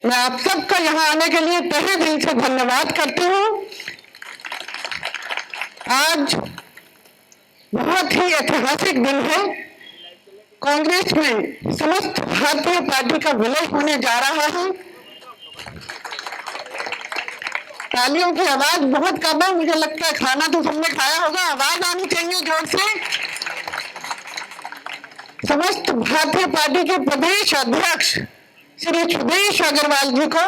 मैं आप सबका यहाँ आने के लिए तहे दिल से धन्यवाद करती हूँ। आज बहुत ही ऐतिहासिक दिन है। कांग्रेस में समस्त भारतीय पार्टी का विलय होने जा रहा है। तालियों की आवाज बहुत कम है, मुझे लगता है खाना तो सबने खाया होगा, आवाज आनी चाहिए जोर से। समस्त भारतीय पार्टी के प्रदेश अध्यक्ष श्री सुदेश अग्रवाल जी को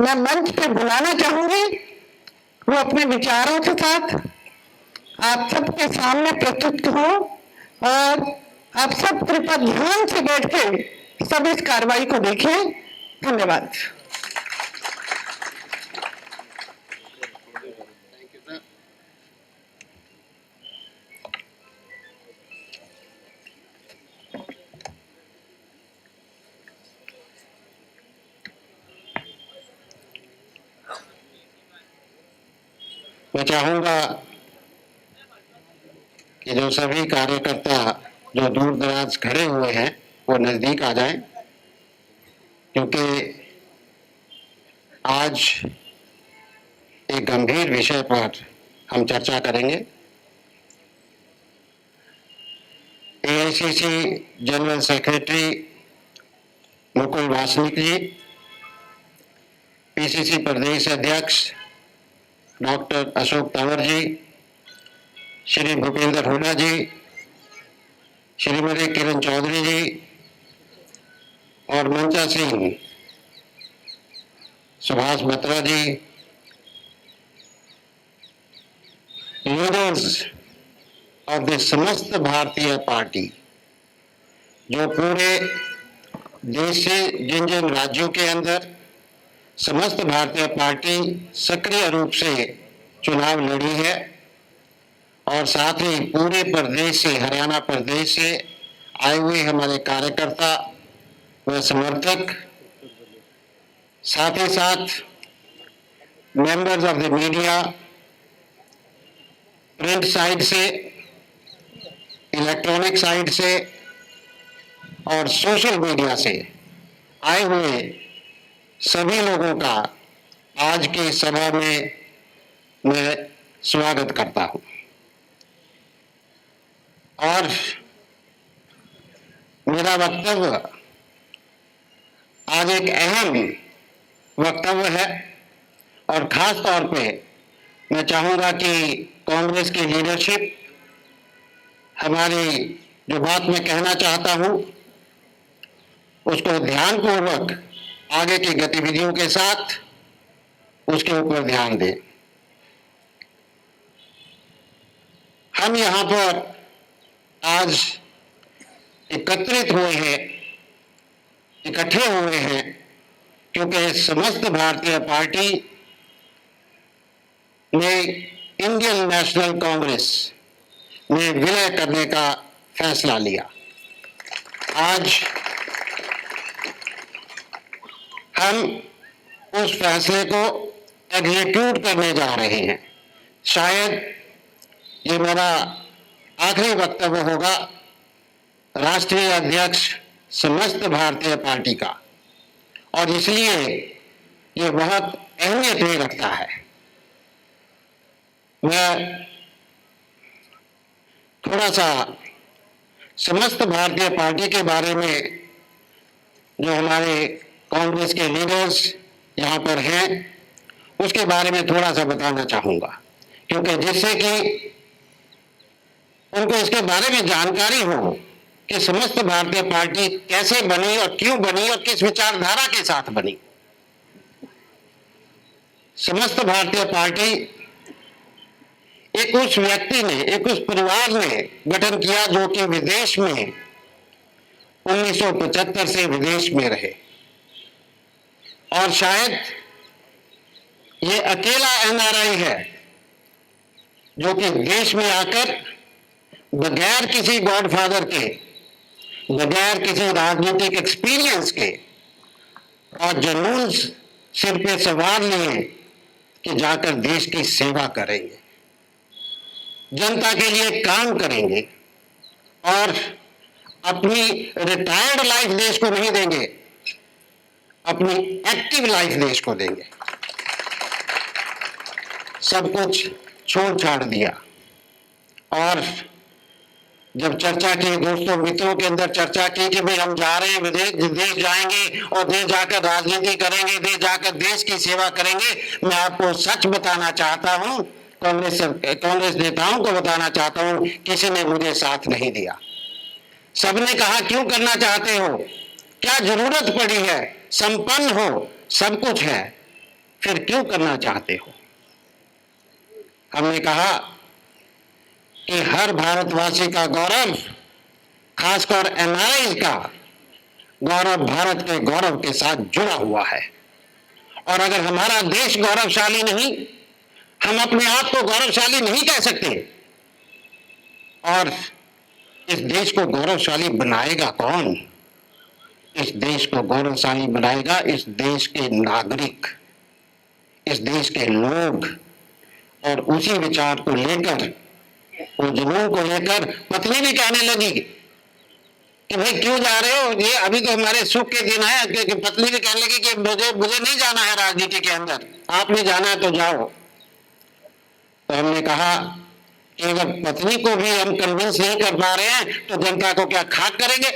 मैं मंच पे बुलाना चाहूंगी। वो अपने विचारों के साथ आप सबके सामने प्रस्तुत हो और आप सब कृपया ध्यान से बैठ के सब इस कार्रवाई को देखें। धन्यवाद। मैं चाहूंगा कि जो सभी कार्यकर्ता जो दूर दराज खड़े हुए हैं वो नजदीक आ जाएं, क्योंकि आज एक गंभीर विषय पर हम चर्चा करेंगे। AICC general secretary Mukul Wasnik ji, PCC प्रदेश अध्यक्ष डॉक्टर अशोक तंवर जी, श्री भूपेंद्र हुड्डा जी, श्रीमती किरण चौधरी जी और मंचा Singh, Subhash Batra ji, leaders of the समस्त भारतीय पार्टी, जो पूरे देश से जिन जिन राज्यों के अंदर समस्त भारतीय पार्टी सक्रिय रूप से चुनाव लड़ी है, और साथ ही पूरे प्रदेश से, हरियाणा प्रदेश से आए हुए हमारे कार्यकर्ता व समर्थक, साथ ही साथ members of the media, print side से, इलेक्ट्रॉनिक साइड से और सोशल मीडिया से आए हुए सभी लोगों का आज की सभा में मैं स्वागत करता हूं। और मेरा वक्तव्य आज एक अहम वक्तव्य है, और खास तौर पे मैं चाहूंगा कि कांग्रेस की लीडरशिप हमारी जो बात मैं कहना चाहता हूं उसको ध्यानपूर्वक आगे की गतिविधियों के साथ उसके ऊपर ध्यान दें। हम यहां पर आज एकत्रित हुए हैं, इकट्ठे हुए हैं, क्योंकि समस्त भारतीय पार्टी ने इंडियन नेशनल कांग्रेस में विलय करने का फैसला लिया। आज हम उस फैसले को एग्जीक्यूट करने जा रहे हैं। शायद ये मेरा आखिरी वक्तव्य होगा राष्ट्रीय अध्यक्ष समस्त भारतीय पार्टी का, और इसलिए ये बहुत अहमियत भी रखता है। मैं थोड़ा सा समस्त भारतीय पार्टी के बारे में, जो हमारे कांग्रेस के लीडर्स यहाँ पर हैं, उसके बारे में थोड़ा सा बताना चाहूंगा, क्योंकि जिससे कि उनको इसके बारे में जानकारी हो कि समस्त भारतीय पार्टी कैसे बनी और क्यों बनी और किस विचारधारा के साथ बनी। समस्त भारतीय पार्टी एक उस व्यक्ति ने, एक उस परिवार ने गठन किया जो कि विदेश में 1975 से विदेश में रहे, और शायद ये अकेला एनआरआई है जो कि देश में आकर बगैर किसी गॉडफादर के, बगैर किसी राजनीतिक एक्सपीरियंस के और जुनून सिर पे सवार लिए कि जाकर देश की सेवा करेंगे, जनता के लिए काम करेंगे और अपनी रिटायर्ड लाइफ देश को नहीं देंगे, अपनी एक्टिव लाइफ देश को देंगे। सब कुछ छोड़ छाड़ दिया और जब चर्चा की, दोस्तों मित्रों के अंदर चर्चा की कि भाई हम जा रहे हैं विदेश, देश जाएंगे और देश जाकर राजनीति करेंगे, देश जाकर देश की सेवा करेंगे, मैं आपको सच बताना चाहता हूं, कांग्रेस नेताओं को बताना चाहता हूं, किसी ने मुझे साथ नहीं दिया। सबने कहा क्यों करना चाहते हो, क्या जरूरत पड़ी है, संपन्न हो, सब कुछ है, फिर क्यों करना चाहते हो। हमने कहा कि हर भारतवासी का गौरव, खासकर एनआरआई का गौरव भारत के गौरव के साथ जुड़ा हुआ है। और अगर हमारा देश गौरवशाली नहीं, हम अपने आप को गौरवशाली नहीं कह सकते। और इस देश को गौरवशाली बनाएगा कौन? इस देश को गौरवशाली बनाएगा इस देश के नागरिक, इस देश के लोग। और उसी विचार को लेकर, उन जुनून को लेकर पत्नी भी कहने लगी कि भाई क्यों जा रहे हो, ये अभी तो हमारे सुख के दिन है। कि पत्नी भी कहने लगी कि मुझे नहीं जाना है राजनीति के अंदर, आपने जाना है तो जाओ। तो हमने कहा कि अगर पत्नी को भी हम कन्विंस नहीं कर पा रहे हैं तो जनता को क्या खाक करेंगे।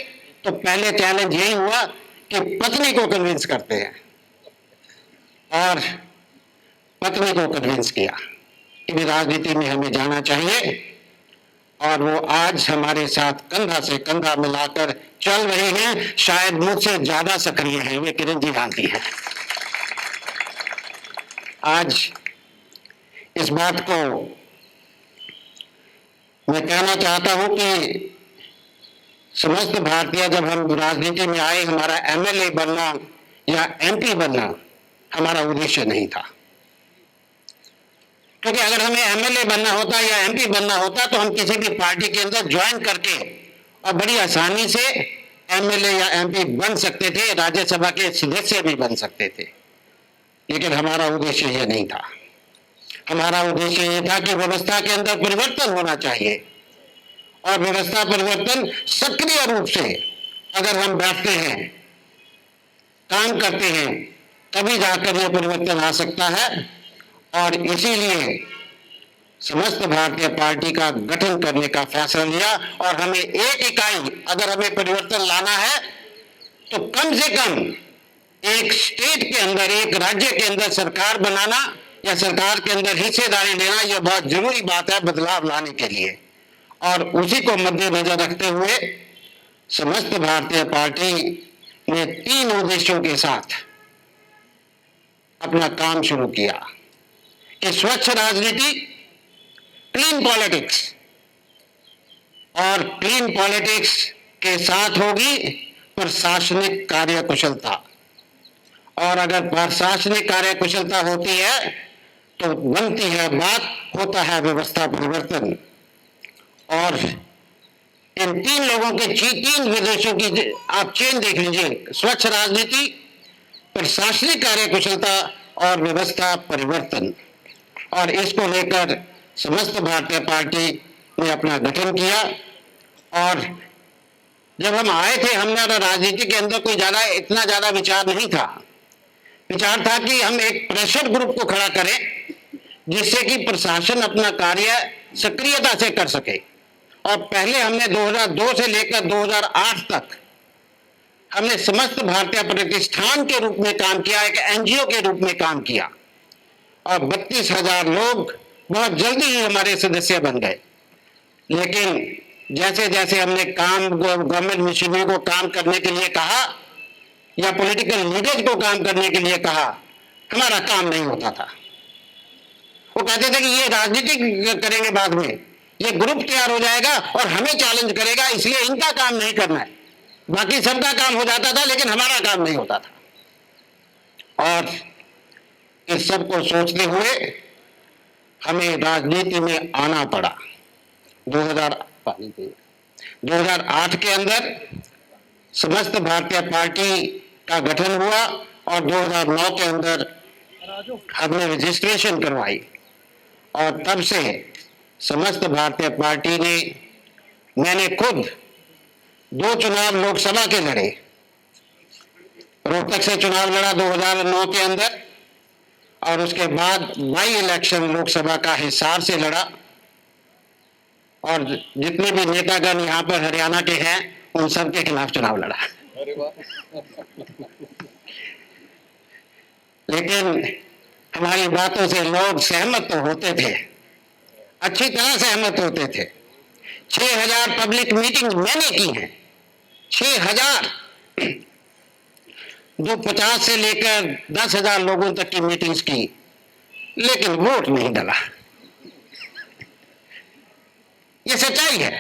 तो पहले चैलेंज यही हुआ कि पत्नी को कन्विंस करते हैं, और पत्नी को कन्विंस किया कि राजनीति में हमें जाना चाहिए। और वो आज हमारे साथ कंधा से कंधा मिलाकर चल रही हैं, शायद मुझसे ज्यादा सक्रिय हैं, वे किरण जी गांधी हैं। आज इस बात को मैं कहना चाहता हूं कि समस्त भारतीय, जब हम राजनीति में आए, हमारा एमएलए बनना या एमपी बनना हमारा उद्देश्य नहीं था। क्योंकि अगर हमें एमएलए बनना होता या एमपी बनना होता तो हम किसी भी पार्टी के अंदर ज्वाइन करके और बड़ी आसानी से एमएलए या एमपी बन सकते थे, राज्यसभा के सदस्य भी बन सकते थे। लेकिन हमारा उद्देश्य यह नहीं था। हमारा उद्देश्य यह था कि व्यवस्था के अंदर परिवर्तन होना चाहिए, और व्यवस्था परिवर्तन सक्रिय रूप से अगर हम बैठते हैं, काम करते हैं, तभी जाकर यह परिवर्तन आ सकता है। और इसीलिए समस्त भारतीय पार्टी का गठन करने का फैसला लिया। और हमें एक इकाई, अगर हमें परिवर्तन लाना है तो कम से कम एक स्टेट के अंदर, एक राज्य के अंदर सरकार बनाना या सरकार के अंदर हिस्सेदारी लेना, यह बहुत जरूरी बात है बदलाव लाने के लिए। और उसी को मद्देनजर रखते हुए समस्त भारतीय पार्टी ने 3 उद्देश्यों के साथ अपना काम शुरू किया कि स्वच्छ राजनीति, क्लीन पॉलिटिक्स, और क्लीन पॉलिटिक्स के साथ होगी प्रशासनिक कार्यकुशलता। और अगर प्रशासनिक कार्यकुशलता होती है तो बनती है बात, होता है व्यवस्था परिवर्तन। और इन 3 लोगों के 3 विदेशों की आप चेन देख लीजिए, स्वच्छ राजनीति, प्रशासनिक कार्यकुशलता और व्यवस्था परिवर्तन। और इसको लेकर समस्त भारतीय पार्टी ने अपना गठन किया। और जब हम आए थे, हमारा राजनीति के अंदर कोई इतना ज्यादा विचार नहीं था। विचार था कि हम एक प्रेशर ग्रुप को खड़ा करें जिससे कि प्रशासन अपना कार्य सक्रियता से कर सके। और पहले हमने 2002 से लेकर 2008 तक हमने समस्त भारतीय प्रतिष्ठान के रूप में काम किया, एक एनजीओ के रूप में काम किया। और 32,000 लोग बहुत जल्दी ही हमारे सदस्य बन गए। लेकिन जैसे जैसे हमने गवर्नमेंट मिशनरी को काम करने के लिए कहा या पॉलिटिकल लीडर्स को काम करने के लिए कहा, हमारा काम नहीं होता था। वो कहते थे कि ये राजनीति करेंगे, बाद में ये ग्रुप तैयार हो जाएगा और हमें चैलेंज करेगा, इसलिए इनका काम नहीं करना है। बाकी सबका काम हो जाता था लेकिन हमारा काम नहीं होता था। और इस सब को सोचते हुए हमें राजनीति में आना पड़ा। 2008 के अंदर समस्त भारतीय पार्टी का गठन हुआ और 2009 के अंदर हमने रजिस्ट्रेशन करवाई। और तब से समस्त भारतीय पार्टी ने, मैंने खुद 2 चुनाव लोकसभा के लड़े, रोहतक से चुनाव लड़ा 2009 के अंदर, और उसके बाद बाई इलेक्शन लोकसभा का हिसार से लड़ा, और जितने भी नेतागण यहाँ पर हरियाणा के हैं उन सब के खिलाफ चुनाव लड़ा। लेकिन हमारी बातों से लोग सहमत तो होते थे, अच्छी तरह सहमत होते थे। 6000 पब्लिक मीटिंग मैंने की हैं, 6000, जो 50 से लेकर 10,000 लोगों तक की मीटिंग्स की, लेकिन वोट नहीं डला। ये सच्चाई है।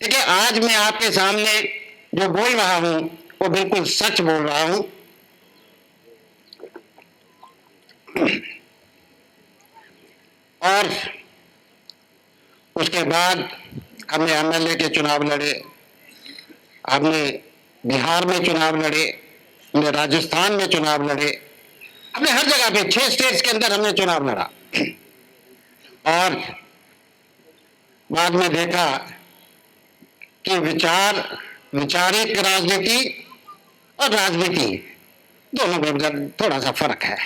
देखिए, आज मैं आपके सामने जो बोल रहा हूं वो बिल्कुल सच बोल रहा हूं। और उसके बाद हमने एमएलए के चुनाव लड़े, हमने बिहार में चुनाव लड़े, हमने राजस्थान में चुनाव लड़े, हमने हर जगह पे 6 स्टेट्स के अंदर हमने चुनाव लड़ा। और बाद में देखा कि वैचारिक राजनीति और राजनीति दोनों में थोड़ा सा फर्क है।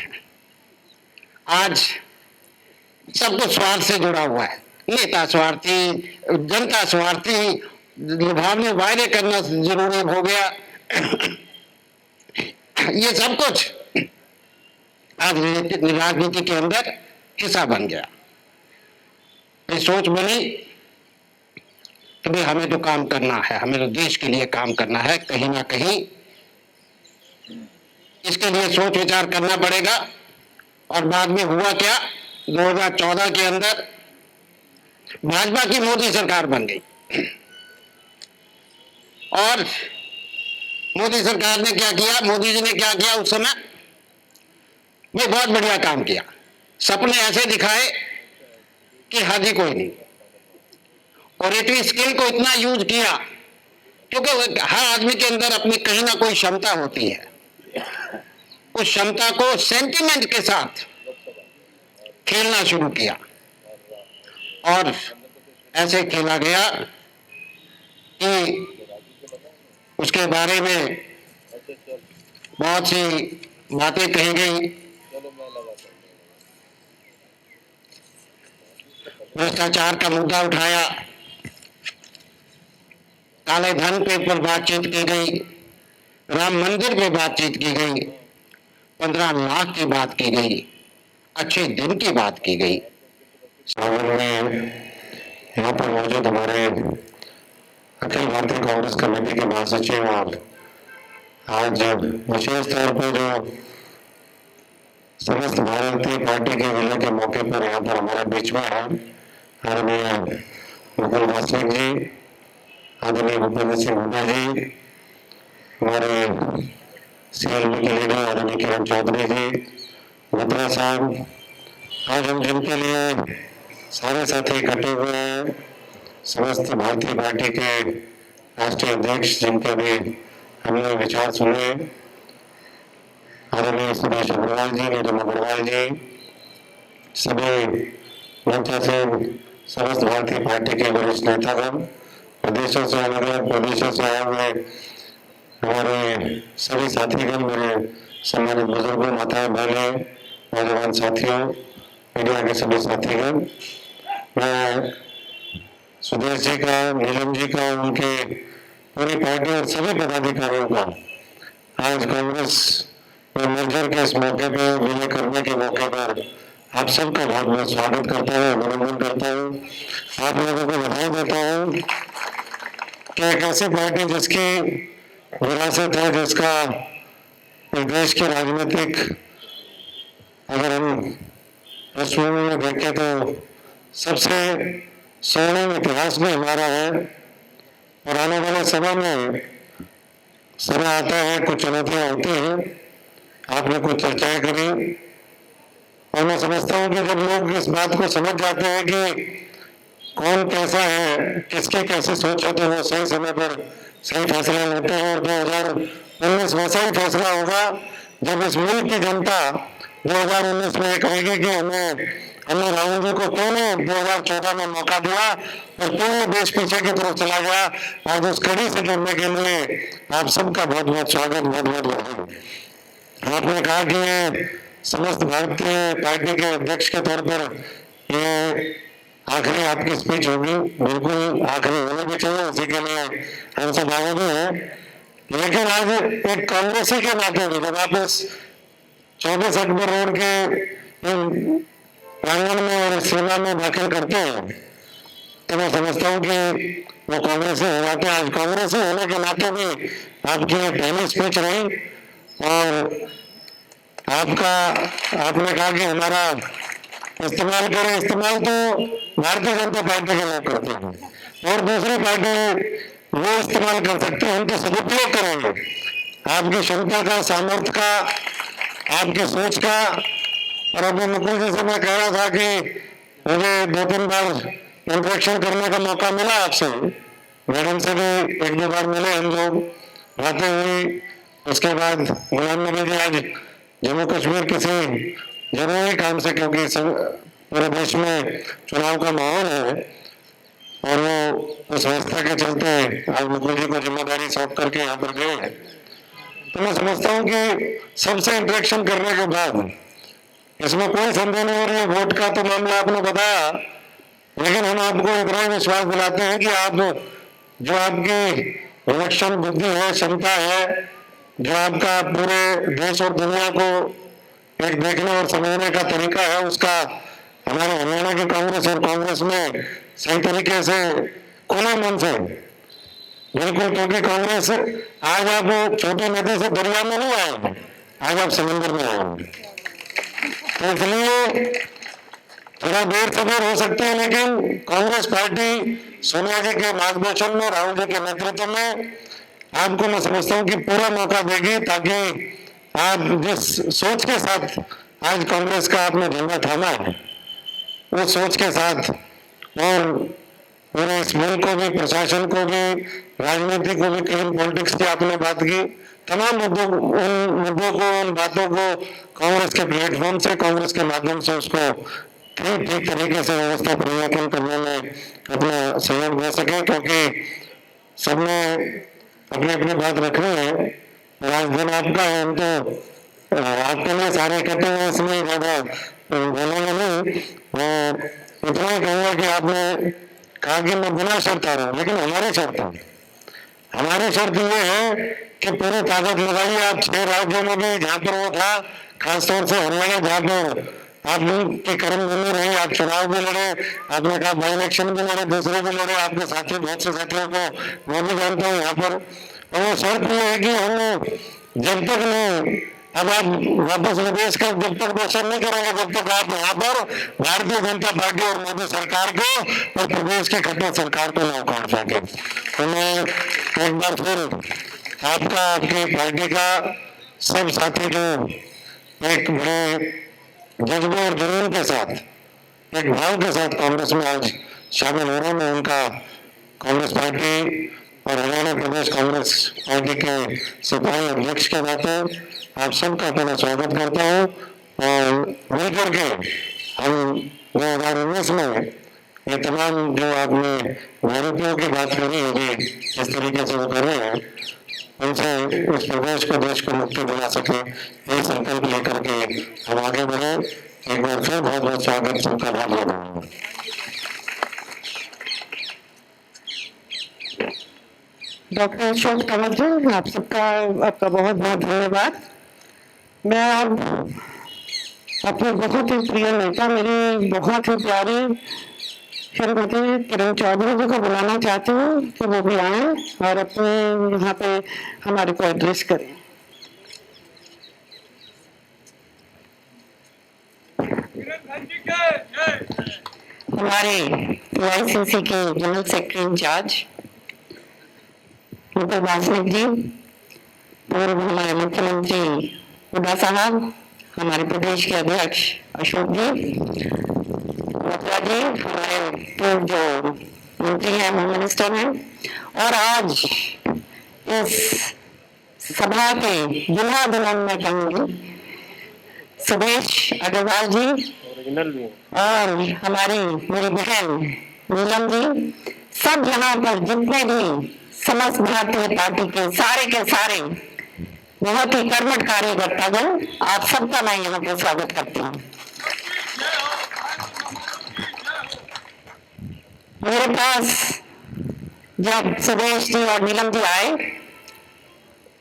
आज सब कुछ स्वार्थ से जुड़ा हुआ है, नेता स्वार्थी, जनता स्वार्थी, लुभावने वायदे करना जरूरी हो गया। ये सब कुछ आज राजनीति के अंदर हिस्सा बन गया। ये सोच बनी कि भाई हमें तो काम करना है, हमें तो देश के लिए काम करना है, कहीं ना कहीं इसके लिए सोच विचार करना पड़ेगा। और बाद में हुआ क्या, 2014 के अंदर भाजपा की मोदी सरकार बन गई। और मोदी सरकार ने क्या किया, मोदी जी ने क्या किया उस समय, वे बहुत बढ़िया काम किया। सपने ऐसे दिखाए कि हद ही कोई नहीं। ऑपरेटिव स्किल को इतना यूज किया, क्योंकि हर आदमी के अंदर अपनी कहीं ना कोई क्षमता होती है। उस क्षमता को सेंटिमेंट के साथ खेलना शुरू किया, और ऐसे खेला गया कि उसके बारे में बहुत सी बातें कही गई। भ्रष्टाचार का मुद्दा उठाया, काले धन पे पर बातचीत की गई, राम मंदिर पे बातचीत की गई, 15 लाख की बात की गई, अच्छे दिन की बात की गई। यहाँ पर मौजूद हमारे अखिल भारतीय कांग्रेस कमेटी के महासचिव और आज विशेष तौर पर जो समस्त भारतीय पार्टी के विलय के मौके पर यहाँ पर हमारे बीच में है आदरणीय मुकुल वासनिक जी, आदरणीय भूपेंद्र सिंह हुड्डा जी, हमारे सीएलपी के लीडर आदरणीय किरण चौधरी जी, मित्रा साहब, आज हम जिनके लिए सारे साथी इकट्ठे हुए हैं, समस्त भारतीय पार्टी के राष्ट्रीय अध्यक्ष जिनके भी हमने विचार सुने, आदरणीय सुरेश अग्रवाल जी, नीलम अग्रवाल जी, सभी मंचासीन समस्त भारतीय पार्टी के वरिष्ठ नेतागण, प्रदेशों से अलग अलग प्रदेशों से आए हुए हमारे सभी साथीगण, मेरे सम्मानित बुजुर्गों, माताएं, बहनें, नौजवान साथियों, मीडिया के सभी साथीगण, मैं सुदेश जी का, नीलम जी का, उनके पूरी पार्टी और सभी पदाधिकारियों का आज कांग्रेस में मिलकर के इस मौके पर, विलय करने के मौके पर आप सबका बहुत बहुत स्वागत करता हूँ, अभिनंदन करता हूँ, आप लोगों को बधाई देता हूँ कि एक ऐसी पार्टी जिसकी विरासत है, जिसका इस देश के राजनीतिक अगर हम पृष्ठभूमि में देखें तो सबसे स्वर्णिम इतिहास में हमारा है, और आने वाले समय में समय आता है, कुछ चुनौतियां होती हैं, आपने कुछ चर्चाएं करी, और मैं समझता हूँ कि जब लोग इस बात को समझ जाते हैं कि कौन कैसा है, किसके कैसे सोच है, तो वो सही समय पर सही फैसला लेते हैं। और 2019 वैसा ही फैसला होगा जब इस मुल्क की जनता 2019 में कहेगी कि हमें हमने राहुल जी को क्यों नहीं 2014 में मौका दिया और क्यों नहीं देश पीछे की तरफ चला गया। आज उस कड़ी से जुड़ने के लिए आप सबका बहुत बहुत स्वागत, बहुत बहुत बधाई। आपने कहा कि ये समस्त भारतीय पार्टी के अध्यक्ष के तौर पर ये आखिरी आपकी स्पीच होगी, बिल्कुल आखिरी होनी भी चाहिए, उसी के लिए हम सब आगे भी हैं। लेकिन आज एक कांग्रेसी के नाते भी जब आप इस 24 अक्टूबर रोड के प्रांगण में और सेवा में दाखिल करते हैं तो मैं समझता हूँ कि वो कांग्रेसी हो जाते हैं। आज कांग्रेसी होने के नाते भी आपकी पहली स्पीच रही और आपने कहा कि हमारा इस्तेमाल करें। इस्तेमाल तो भारतीय जनता पार्टी के लोग करते हैं और दूसरी पार्टी वो इस्तेमाल कर सकते हैं, हम तो सदुपयोग करेंगे आपकी क्षमता का, सामर्थ्य का, आपकी सोच का। और अभी मुकुल जी से मैं कह रहा था कि मुझे 2-3 बार इंटरेक्शन करने का मौका मिला आपसे, मैडम से भी 1-2 बार मिले हम लोग, बातें हुई। उसके बाद गुलाम नबी जी आज जम्मू कश्मीर किसी जरूरी काम से, क्योंकि पूरे देश में चुनाव का माहौल है और वो उस व्यवस्था के चलते आज मुकुल जी को जिम्मेदारी सौंप करके यहाँ पर गए हैं। तो मैं समझता हूँ कि सबसे इंटरेक्शन करने के बाद इसमें कोई संदेह नहीं हो रही है। वोट का तो मामला आपने बताया, लेकिन हम आपको इतना ही विश्वास दिलाते हैं कि आप जो आपकी विलक्षण बुद्धि है, क्षमता है, जो आपका पूरे देश और दुनिया को एक देखने और समझने का तरीका है, उसका हमारे हरियाणा की कांग्रेस और कांग्रेस में सही तरीके से खुले मन से बिल्कुल, क्योंकि कांग्रेस आज आप छोटे नदी से दरिया में नहीं आए, आज आप समंदर में आए। तो इसलिए थोड़ा देर सवेर हो सकते हैं, लेकिन कांग्रेस पार्टी सोनिया जी के मार्गदर्शन में, राहुल जी के नेतृत्व में आपको मैं समझता हूँ कि पूरा मौका देगी, ताकि आप जिस सोच के साथ आज कांग्रेस का आपने झंडा थामा है, उस सोच के साथ और पूरे इस मुल्क को भी, प्रशासन को भी, राजनीति को भी, क्लीन पॉलिटिक्स की आपने बात की, तमाम मुद्दों को, उन बातों को कांग्रेस के प्लेटफॉर्म से, कांग्रेस के माध्यम से उसको ठीक तरीके से व्यवस्था परिवर्तन करने में अपना सहयोग दे सके, क्योंकि सबने अपनी अपनी बात रखनी है। आज दिन आपका है, हम तो आपके लिए सारे इकट्ठे हैं, इसमें ज़्यादा बोलेंगे नहीं। और इतना ही कहूँगा कि आपने कहा कि मैं बिना शर्त आ रहा हूँ, लेकिन हमारी शर्त है, हमारी शर्त ये है कि पूरी ताकत लगाइए आप 6 राज्यों में भी, जहाँ पर वो था, खासतौर से हरियाणा, जहाँ पर आपकी कर्मभूमि रही, आप चुनाव भी लड़े, आपने कहा बाई इलेक्शन भी लड़े, दूसरे भी लड़े, आपके साथी, बहुत से साथियों को मैं भी जानता हूँ यहाँ पर। और वो शर्त ये है कि हम जब तक नहीं, अब आप वापस विदेश का जब तक दर्शन नहीं करेंगे, जब तक आप यहाँ पर भारतीय जनता पार्टी और मोदी सरकार को और प्रदेश की खट्टर सरकार को न उखाड़ सके। तो मैं एक बार फिर आपका, आपकी पार्टी का, सब साथी को एक बड़े जज्बे और जुनून के साथ, एक भाव के साथ कांग्रेस में आज शामिल हो रहे हैं। मैं उनका कांग्रेस पार्टी और हरियाणा प्रदेश कांग्रेस पार्टी के सिपाही अध्यक्ष के नाते आप सबका अपना स्वागत करता हूँ और मिलकर के हम 2019 में ये तमाम जो आपने भारतीयों की बात करी है जी, इस तरीके से वो कर रहे हैं, उनसे इस प्रदेश को, देश को मुक्ति दिला सके, ये संकल्प लेकर के हम आगे बढ़े। एक बार फिर बहुत बहुत स्वागत सबका, बहुत बहुत धन्यवाद। डॉक्टर अशोक तंवर जी, आपका बहुत बहुत धन्यवाद। मैं अब अपने बहुत ही प्रिय नेता, मेरी बहुत ही प्यारी श्रीमती किरण चौधरी जी को बुलाना चाहती हूँ कि वो भी आए और अपने यहाँ पे हमारे को एड्रेस करें। हमारे AICC के general secretary in-charge Mukul Wasnik ji, पूर्व हमारे मुख्यमंत्री हुड्डा साहब, हमारे प्रदेश के अध्यक्ष अशोक जी, मथुरा जी, हमारे पूर्व जो मंत्री हैं, होम मिनिस्टर हैं, और आज इस सभा के दुल्हा दुल्हन में कहूँगी सुदेश अग्रवाल जी, और हमारी मेरी बहन नीलम जी, सब यहाँ पर जितने भी समस्त भारतीय पार्टी के सारे बहुत ही कर्मठ कार्यकर्तागण, आप सबका मैं यहाँ पे स्वागत करती हूँ। मेरे पास जब सुदेश जी और नीलम जी आए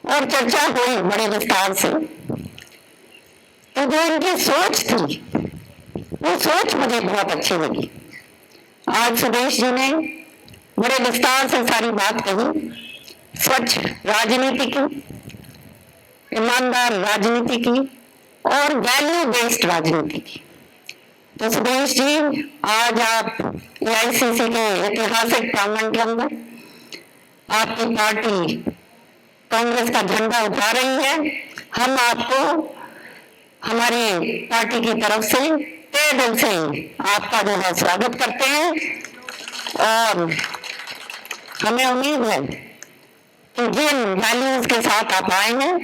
और चर्चा हुई बड़े विस्तार से, तो जो उनकी सोच थी वो सोच मुझे बहुत अच्छी लगी। आज सुदेश जी ने बड़े विस्तार से सारी बात कही, स्वच्छ राजनीति की, ईमानदार राजनीति की और वैल्यू बेस्ड राजनीति की। तो सुदेश जी, आज आप एआईसीसी के ऐतिहासिक प्रांगण के अंदर आपकी पार्टी कांग्रेस का झंडा उठा रही है। हम आपको हमारी पार्टी की तरफ से तहे दिल से आपका जो है स्वागत करते हैं और हमें उम्मीद है कि जिन वैल्यूज के साथ आप आए हैं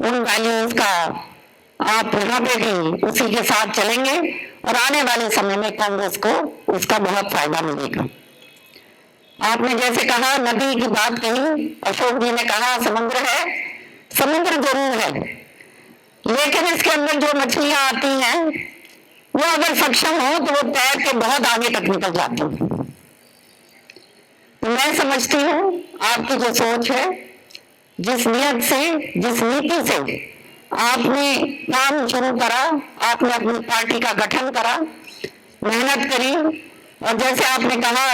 उन वैल्यूज का आप यहाँ पे भी उसी के साथ चलेंगे और आने वाले समय में कांग्रेस को उसका बहुत फायदा मिलेगा। आपने जैसे कहा नदी की बात कही, अशोक जी ने कहा समुद्र है, समुद्र जरूर है, लेकिन इसके अंदर जो मछलियां आती हैं वो अगर सक्षम हो तो वो तैर के बहुत आगे तक निकल जाती हैं। तो मैं समझती हूँ आपकी जो सोच है, जिस नियत से, जिस नीति से आपने काम शुरू करा, आपने अपनी पार्टी का गठन करा, मेहनत करी और जैसे आपने कहा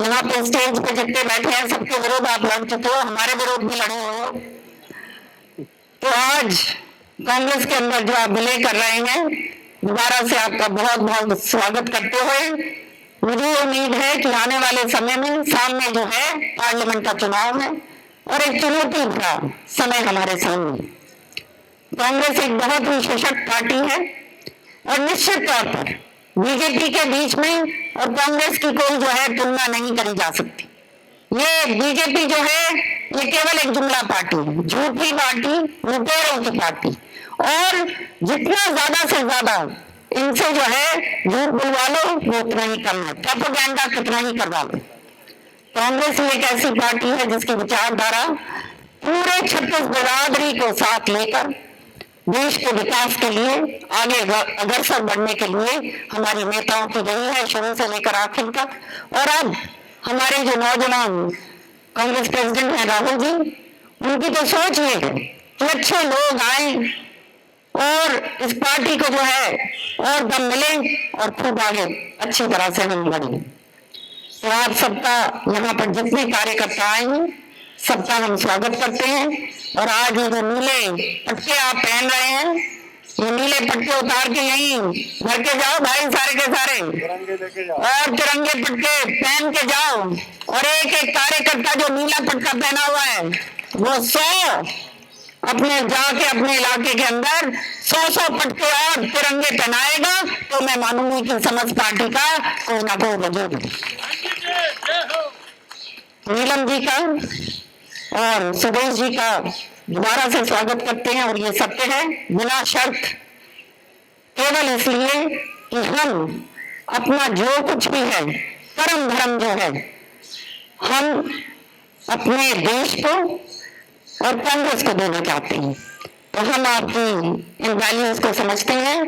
यहाँ पे स्टेज पे जितने बैठे हैं सबके विरोध आप लड़ चुके हो, हमारे विरोध भी लड़े हो। तो आज कांग्रेस के अंदर जो आप विलय कर रहे हैं, दोबारा से आपका बहुत बहुत स्वागत करते हुए मुझे उम्मीद है कि आने वाले समय में सामने जो है पार्लियामेंट का चुनाव है और एक चुनौती भरा समय हमारे सामने। कांग्रेस एक बहुत ही सशक्त पार्टी है और निश्चित तौर पर बीजेपी के बीच में और कांग्रेस की कोई जो है तुलना नहीं करी जा सकती। ये बीजेपी जो है ये केवल एक जुमला पार्टी है, झूठी पार्टी, लुटेरों की पार्टी, और जितना ज्यादा से ज्यादा इनसे जो है झूठ बुलवा लो वो उतना ही कम है, प्रोपेगेंडा कितना ही करवा लो। कांग्रेस एक ऐसी पार्टी है जिसकी विचारधारा पूरे 36 बिरादरी को साथ लेकर देश के विकास के लिए आगे अग्रसर बढ़ने के लिए हमारी नेताओं की रही है शुरू से लेकर आखिर तक। और अब हमारे जो नौजवान कांग्रेस प्रेसिडेंट हैं राहुल जी, उनकी तो सोच ये है कि अच्छे लोग आए और इस पार्टी को जो है और दम मिले और खूब आगे अच्छी तरह से हम बढ़े। तो आप सबका यहाँ पर जितने कार्यकर्ता आए हैं सबका हम स्वागत करते हैं। और आज ये जो नीले पट्टे आप पहन रहे हैं, ये नीले पट्टे उतार के यहीं भर के जाओ भाई, सारे के सारे, और तिरंगे पट्टे पहन के जाओ। और एक एक कार्यकर्ता जो नीला पट्टा पहना हुआ है वो 100 अपने जाके अपने इलाके के अंदर 100 पट्टे और तिरंगे पहनाएगा तो मैं मानूंगी कि समस्त पार्टी का कोई ना कोई वजूद है। नीलम जी का और सुदेश जी का दोबारा से स्वागत करते हैं और ये सत्य है बिना शर्त, केवल इसलिए कि हम अपना जो कुछ भी है कर्म धर्म जो है हम अपने देश को और कांग्रेस को देना चाहते हैं। तो हम आपकी इन वैल्यूज को समझते हैं,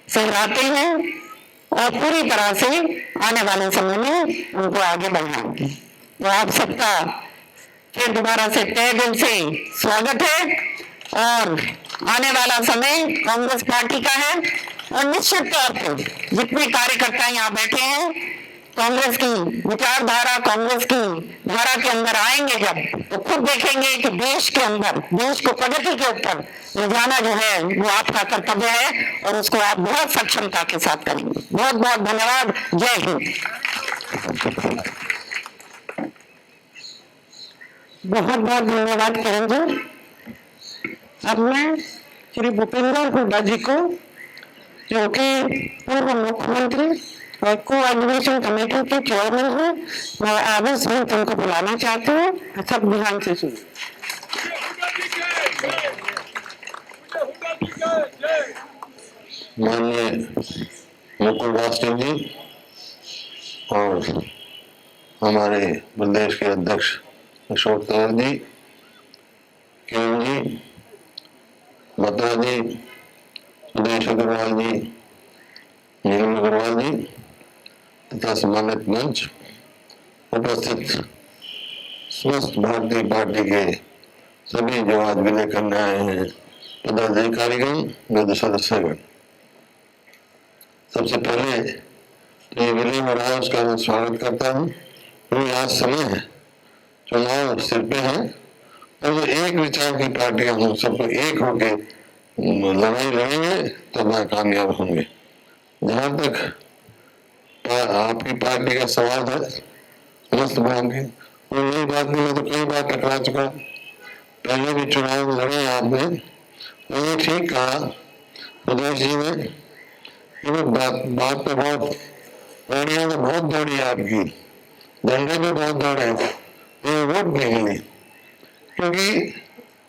सराहते हैं और पूरी तरह से आने वाले समय में उनको आगे बढ़ाएंगे। तो आप सबका फिर दोबारा से तहे दिल से स्वागत है और आने वाला समय कांग्रेस पार्टी का है और निश्चित तौर पर जितने कार्यकर्ता यहाँ बैठे हैं कांग्रेस की विचारधारा, कांग्रेस की धारा के अंदर आएंगे जब, तो खुद देखेंगे कि देश के अंदर, देश को प्रगति के ऊपर ले जाना जो है वो आपका कर्तव्य है और उसको आप बहुत सक्षमता के साथ करेंगे। बहुत बहुत धन्यवाद। जय हिंद। बहुत बहुत धन्यवाद करेंगे। अब मैं श्री भूपेंद्र हुड्डा जी को, जो कि पूर्व मुख्यमंत्री और कोऑर्डिनेशन कमेटी के चेयरमैन हैं, मैं आगे से उनको बुलाना चाहती हूँ। सब ध्यान से सुनिए। माननीय मुकुल वासनिक जी और हमारे प्रदेश के अध्यक्ष अशोक तंवर जी, किरण जी, बत्रा जी, सुदेश अग्रवाल जी, नीलम अग्रवाल जी तथा सम्मानित मंच, उपस्थित समस्त भारतीय पार्टी के सभी जो आज विलय करने आए हैं पदाधिकारीगण, वृद्ध सदस्यगण, सबसे पहले तो ये विलय हो रहा है उसका मैं स्वागत करता हूँ। क्योंकि आज समय है, चुनाव सिर पे है और जो एक विचार की पार्टियां हम सबको एक होके लड़ाई लड़ेंगे तो वह कामयाब होंगे। जहां तक आपकी पार्टी का सवाल है समस्त भाग की, और नई बात में तो कई बार टकरा चुका, पहले भी चुनाव लड़े आपने, मैंने ठीक कहा प्रदेश जी ने कि वो बात तो बहुत गाड़ियां तो बहुत दौड़ी आपकी, झंडे भी बहुत दौड़े, ये वोट नहीं मिली, क्योंकि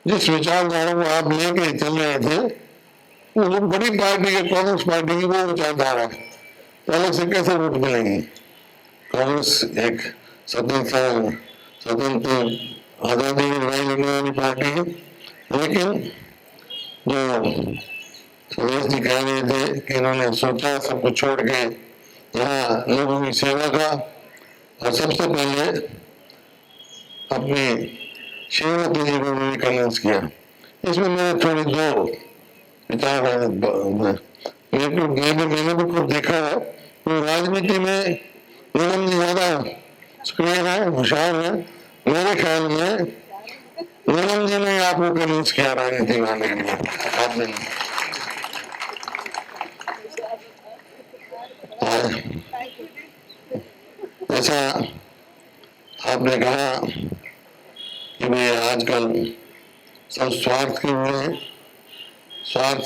जिस विचारधारा को आप लेके चल रहे थे वो बड़ी पार्टी के कांग्रेस पार्टी की वो विचारधारा तो अलग से कैसे वोट मिलेंगी। कांग्रेस एक स्वतंत्र आजादी की लड़ाई लड़ने वाली पार्टी है, लेकिन जो सुरेश जी कह रहे थे कि इन्होंने सोचा सब कुछ छोड़ के यहाँ लोगों की सेवा का और सबसे पहले अपनी श्रीमती जी को उन्होंने कन्विंस किया। इसमें मेरे थोड़ी दो विचार है, मैंने भी कुछ देखा है तो राजनीति में निगम जी ज्यादा सक्रिय है, होशियार है। मेरे ख्याल में निगम जी ने आपको कन्विंस किया राजनीति में आने के लिए, आपने ऐसा आपने कहा कि मैं आजकल सब स्वार्थ के हुए हैं, स्वार्थ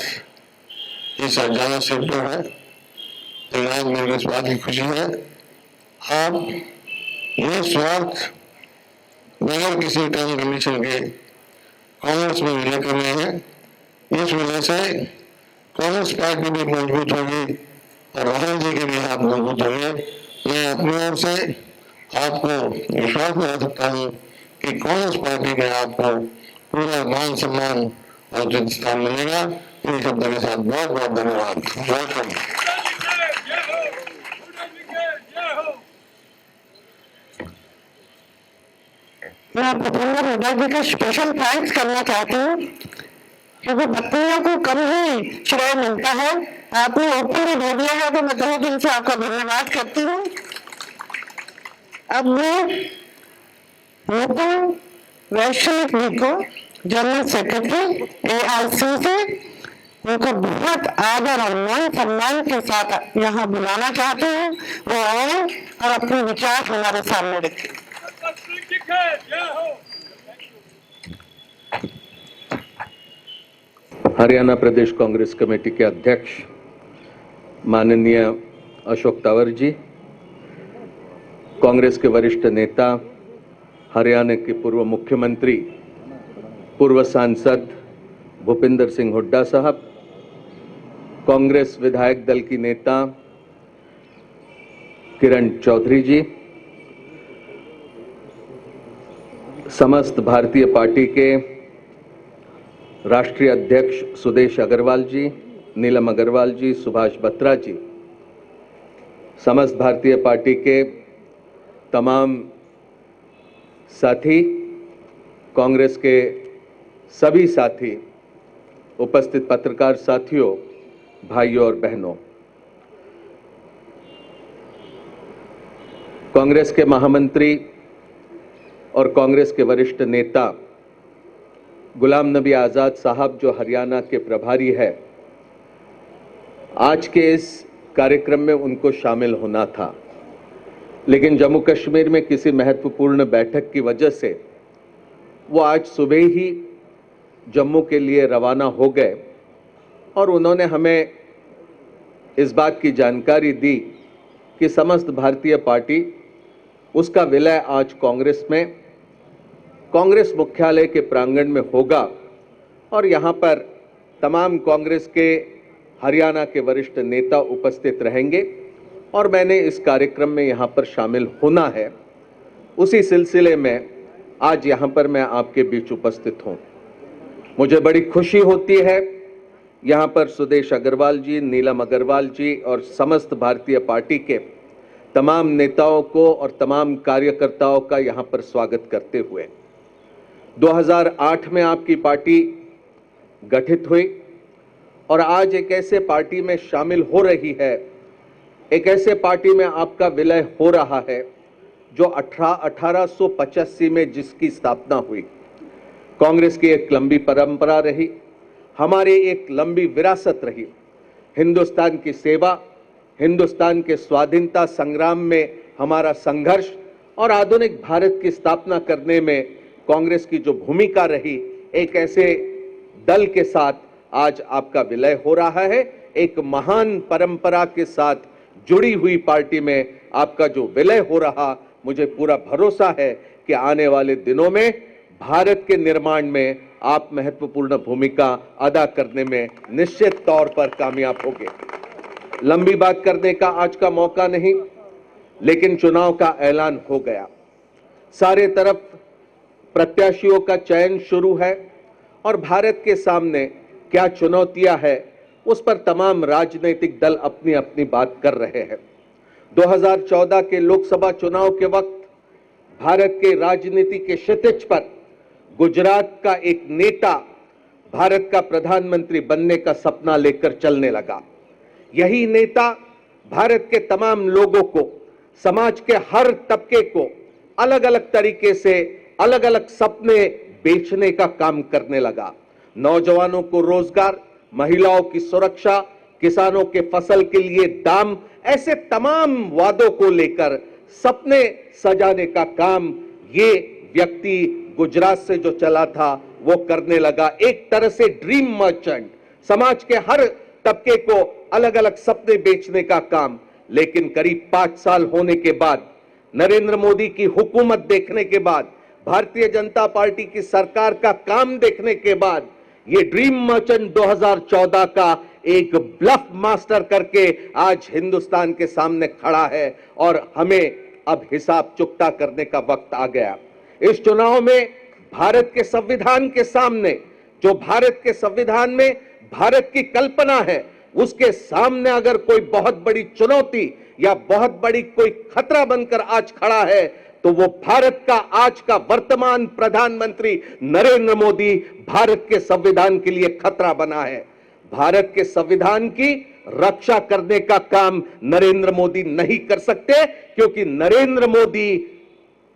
इस ज्यादा सिर पर है, लेकिन आज मेरे को इस बात की खुशी है आप ये स्वार्थ बगैर किसी टर्म कमीशन के कांग्रेस में विलय कर रहे हैं। इस वजह से कांग्रेस पार्टी भी मजबूत होगी और राहुल जी के भी हाथ मजबूत होंगे। मैं अपनी ओर से आपको विश्वास दिला सकता हूँ कि कांग्रेस पार्टी में आपको पूरा मान सम्मान और उचित स्थान मिलेगा। इन शब्दों के साथ बहुत बहुत धन्यवाद। वेलकम। मैं भूपेंद्र हुड्डा जी का स्पेशल थैंक्स करना चाहती हूँ क्योंकि बत्तियों को कम ही श्रेय मिलता है। आपने ओपन दे दिया है तो मैं तहे दिल से आपका धन्यवाद करती हूँ। अब मैं मुकुल वैश्विक जी को जनरल सेक्रेटरी AIC से उनको बहुत आदर और मान सम्मान के साथ यहाँ बुलाना चाहती हूँ। वो आए और अपने विचार हमारे सामने रखें। हरियाणा प्रदेश कांग्रेस कमेटी के अध्यक्ष माननीय अशोक तंवर जी, कांग्रेस के वरिष्ठ नेता, हरियाणा के पूर्व मुख्यमंत्री, पूर्व सांसद भूपेंद्र सिंह हुड्डा साहब, कांग्रेस विधायक दल की नेता किरण चौधरी जी, समस्त भारतीय पार्टी के राष्ट्रीय अध्यक्ष सुदेश अग्रवाल जी, नीलम अग्रवाल जी, सुभाष बत्रा जी, समस्त भारतीय पार्टी के तमाम साथी, कांग्रेस के सभी साथी, उपस्थित पत्रकार साथियों, भाइयों और बहनों, कांग्रेस के महामंत्री और कांग्रेस के वरिष्ठ नेता गुलाम नबी आज़ाद साहब जो हरियाणा के प्रभारी है, आज के इस कार्यक्रम में उनको शामिल होना था, लेकिन जम्मू कश्मीर में किसी महत्वपूर्ण बैठक की वजह से वो आज सुबह ही जम्मू के लिए रवाना हो गए और उन्होंने हमें इस बात की जानकारी दी कि समस्त भारतीय पार्टी उसका विलय आज कांग्रेस में कांग्रेस मुख्यालय के प्रांगण में होगा और यहाँ पर तमाम कांग्रेस के हरियाणा के वरिष्ठ नेता उपस्थित रहेंगे और मैंने इस कार्यक्रम में यहाँ पर शामिल होना है। उसी सिलसिले में आज यहाँ पर मैं आपके बीच उपस्थित हूँ। मुझे बड़ी खुशी होती है यहाँ पर सुदेश अग्रवाल जी, नीलम अग्रवाल जी और समस्त भारतीय पार्टी के तमाम नेताओं को और तमाम कार्यकर्ताओं का यहाँ पर स्वागत करते हुए। 2008 में आपकी पार्टी गठित हुई और आज एक ऐसे पार्टी में शामिल हो रही है, एक ऐसे पार्टी में आपका विलय हो रहा है जो 1885 में जिसकी स्थापना हुई। कांग्रेस की एक लंबी परंपरा रही, हमारी एक लंबी विरासत रही। हिंदुस्तान की सेवा, हिंदुस्तान के स्वाधीनता संग्राम में हमारा संघर्ष और आधुनिक भारत की स्थापना करने में कांग्रेस की जो भूमिका रही, एक ऐसे दल के साथ आज आपका विलय हो रहा है। एक महान परंपरा के साथ जुड़ी हुई पार्टी में आपका जो विलय हो रहा, मुझे पूरा भरोसा है कि आने वाले दिनों में भारत के निर्माण में आप महत्वपूर्ण भूमिका अदा करने में निश्चित तौर पर कामयाब होंगे। लंबी बात करने का आज का मौका नहीं, लेकिन चुनाव का ऐलान हो गया। सारे तरफ प्रत्याशियों का चयन शुरू है और भारत के सामने क्या चुनौतियां हैं, उस पर तमाम राजनीतिक दल अपनी अपनी बात कर रहे हैं। 2014 के लोकसभा चुनाव के वक्त भारत के राजनीति के क्षितिज पर गुजरात का एक नेता भारत का प्रधानमंत्री बनने का सपना लेकर चलने लगा। यही नेता भारत के तमाम लोगों को, समाज के हर तबके को अलग अलग तरीके से अलग अलग सपने बेचने का काम करने लगा। नौजवानों को रोजगार, महिलाओं की सुरक्षा, किसानों के फसल के लिए दाम, ऐसे तमाम वादों को लेकर सपने सजाने का काम ये व्यक्ति गुजरात से जो चला था वो करने लगा। एक तरह से ड्रीम मर्चेंट, समाज के हर तबके को अलग अलग सपने बेचने का काम। लेकिन करीब 5 साल होने के बाद, नरेंद्र मोदी की हुकूमत देखने के बाद, भारतीय जनता पार्टी की सरकार का काम देखने के बाद, ये ड्रीम मर्चेंट 2014 का एक ब्लफ मास्टर करके आज हिंदुस्तान के सामने खड़ा है और हमें अब हिसाब चुकता करने का वक्त आ गया। इस चुनाव में भारत के संविधान के सामने, जो भारत के संविधान में भारत की कल्पना है, उसके सामने अगर कोई बहुत बड़ी चुनौती या बहुत बड़ी कोई खतरा बनकर आज खड़ा है, तो वो भारत का आज का वर्तमान प्रधानमंत्री नरेंद्र मोदी भारत के संविधान के लिए खतरा बना है। भारत के संविधान की रक्षा करने का काम नरेंद्र मोदी नहीं कर सकते, क्योंकि नरेंद्र मोदी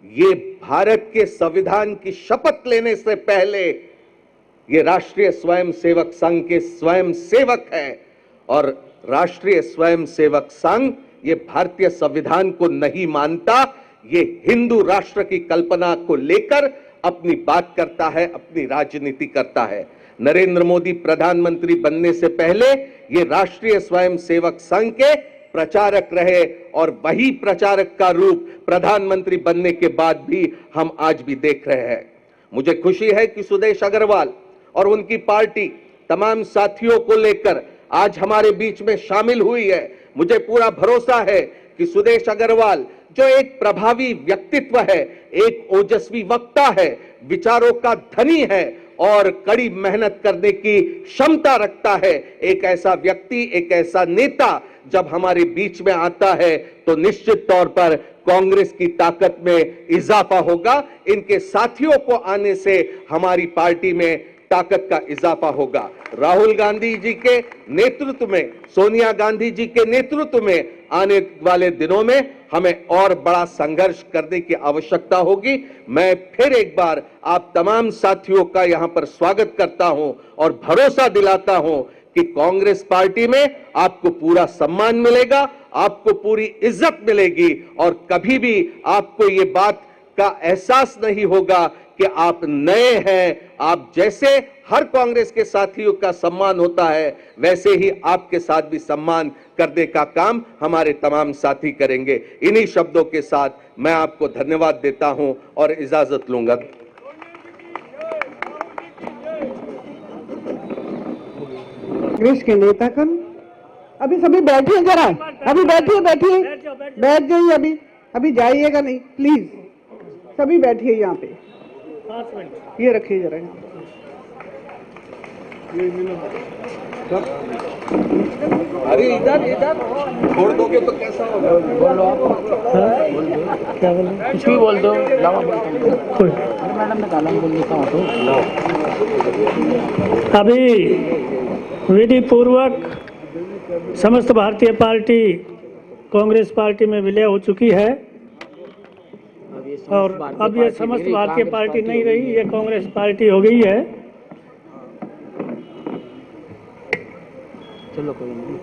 ये भारत के संविधान की शपथ लेने से पहले ये राष्ट्रीय स्वयंसेवक संघ के स्वयं सेवक है और राष्ट्रीय स्वयंसेवक संघ ये भारतीय संविधान को नहीं मानता। ये हिंदू राष्ट्र की कल्पना को लेकर अपनी बात करता है, अपनी राजनीति करता है। नरेंद्र मोदी प्रधानमंत्री बनने से पहले ये राष्ट्रीय स्वयंसेवक संघ के प्रचारक रहे और वही प्रचारक का रूप प्रधानमंत्री बनने के बाद भी हम आज भी देख रहे हैं। मुझे खुशी है कि सुदेश अग्रवाल और उनकी पार्टी तमाम साथियों को लेकर आज हमारे बीच में शामिल हुई है। मुझे पूरा भरोसा है कि सुदेश अग्रवाल जो एक प्रभावी व्यक्तित्व है, एक ओजस्वी वक्ता है, विचारों का धनी है और कड़ी मेहनत करने की क्षमता रखता है, एक ऐसा व्यक्ति, एक ऐसा नेता जब हमारे बीच में आता है तो निश्चित तौर पर कांग्रेस की ताकत में इजाफा होगा। इनके साथियों को आने से हमारी पार्टी में ताकत का इजाफा होगा। राहुल गांधी जी के नेतृत्व में, सोनिया गांधी जी के नेतृत्व में आने वाले दिनों में हमें और बड़ा संघर्ष करने की आवश्यकता होगी। मैं फिर एक बार आप तमाम साथियों का यहां पर स्वागत करता हूं और भरोसा दिलाता हूं कि कांग्रेस पार्टी में आपको पूरा सम्मान मिलेगा, आपको पूरी इज्जत मिलेगी और कभी भी आपको ये बात का एहसास नहीं होगा कि आप नए हैं। आप जैसे हर कांग्रेस के साथियों का सम्मान होता है, वैसे ही आपके साथ भी सम्मान करने का काम हमारे तमाम साथी करेंगे। इन्हीं शब्दों के साथ मैं आपको धन्यवाद देता हूं और इजाजत लूंगा। कांग्रेस के नेतागण अभी सभी बैठिए जरा, अभी बैठिए बैठिए, बैठ जाइए अभी जाइएगा नहीं प्लीज, सभी बैठिए यहाँ पे, ये रखिए जरा यहाँ पे। अरे इधर इधर छोड़ दोगे तो कैसा होगा? बोलो आप। क्या बोल रहे? कुछ भी बोल दो। लावा बोल मैडम ने काला बोल देता हूँ तो अभी विधि पूर्वक समस्त भारतीय पार्टी कांग्रेस पार्टी में विलय हो चुकी है और अब ये समस्त भारतीय पार्टी नहीं रही, ये कांग्रेस पार्टी हो गई है। चलो कोई नहीं।